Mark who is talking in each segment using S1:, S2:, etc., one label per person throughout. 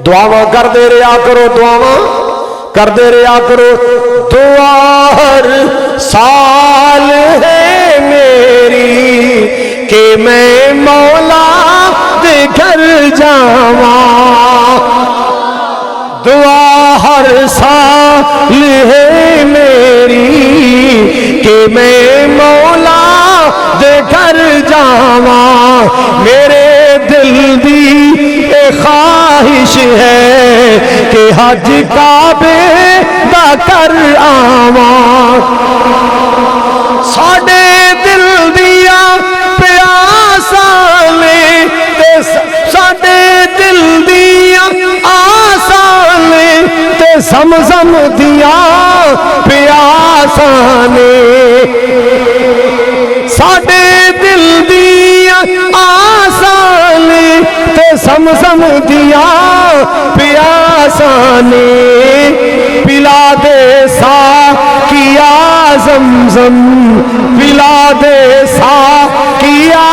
S1: दुआवा करते रहा करो, दुआवा करते रहा करो। दुआ हर साल है मेरी कि मैं मौला दे घर जावा। दुआ हर साल है मेरी कि मैं मौला दे घर जावा। मेरे दिल दी ख्वाहिश है कि हज काबे दा कर आवा। साडे दिल दिया प्यासां ने ते साडे दिल दिया आसां ने ते समझम दिया प्यासां ने। साडे दिल दिया आसां ने ते समझम दिया प्यासां ने। पिला दे सा किया ज़मज़म, पिला दे सा किया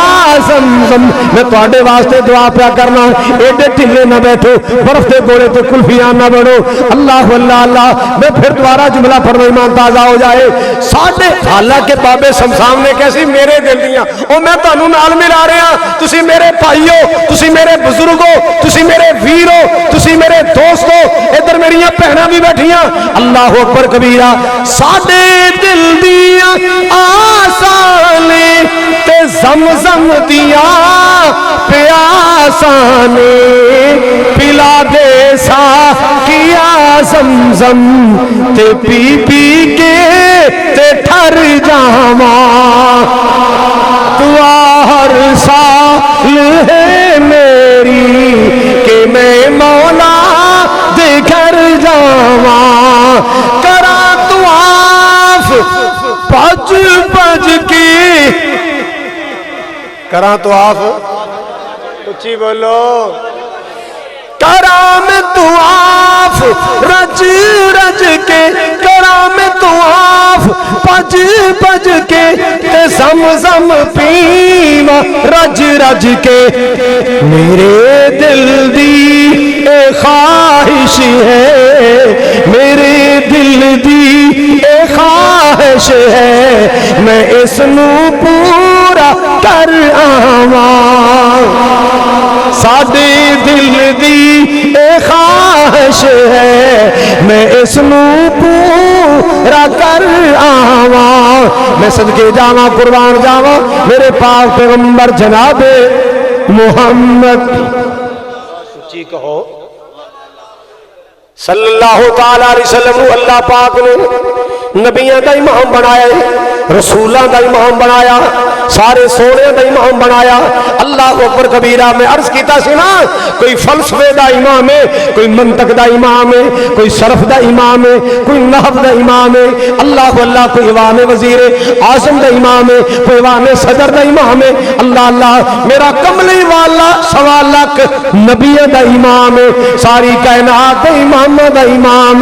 S1: ज़मज़म। मैं तुहाडे वास्ते दुआ पिया करना, एडे ढिले ना बैठो, बर्फ के गोले तो कुल्फियां ना बनो। अल्लाह अल्लाह अल्लाह। मैं फिर दोबारा जुमला पढ़ना, ईमान ताज़ा हो जाए। साढ़े हालांकि बाबे शमशान ने कैसी मेरे दिल दियां और मैं तुहानू नाल मिला रहा। तुसी मेरे भाई हो, तुसी मेरे बुजुर्ग हो, तुसी मेरे वीर हो, तुसी मेरे दोस्त हो। इधर मेरिया भैनां भी बैठियां। अल्लाह अकबर कबीरा। साडे दिल दिया आसां ने ते ज़मज़म दिया प्यासां ने। पिला दे सा किया ज़मज़म ते पी पी के ते ठर जावा। दुआ हर साल है मेरी कि मैं मौला दे घर जावा। करा तुआफ भज भज के, करा तुआफ, उच्ची बोलो। कराम तुआफ रज रज के, कराम तुआफ भज भज के ते ज़मज़म पीवा रज रज के। मेरे दिल दी ख्वाहिश है, मेरे दिल दी ख्वाहिश है, मैं इसनू पूरा कर आवा। साडे दिल दी ख्वाहिश है, मैं इसनू पूरा कर आवा। मैं सदके जावा, कुर्बान जावा मेरे पाक पैगंबर जनाबे मुहम्मद, सच्ची कहो सल्लल्लाहु ताला अलैहि वसल्लम। अल्लाह पाक ने नबियां का इमाम बनाया, रसूलों का इमाम बनाया, सारे सोने का इमाम बनाया। अल्लाह अकबर कबीरा। मैं अर्ज किया सी ना, कोई फलसफे का इमाम है, कोई मंतक का इमाम है, कोई सरफ का इमाम है, कोई नहव का इमाम है। अल्लाह अल्लाह। कोई इमाम वजीर आजम का इमाम है, कोई इमाम सदर का इमाम है। अल्लाह अल्लाह। मेरा कमली वाला 1.25 लाख नबियों का इमाम है, सारी कायनात के इमाम का इमाम।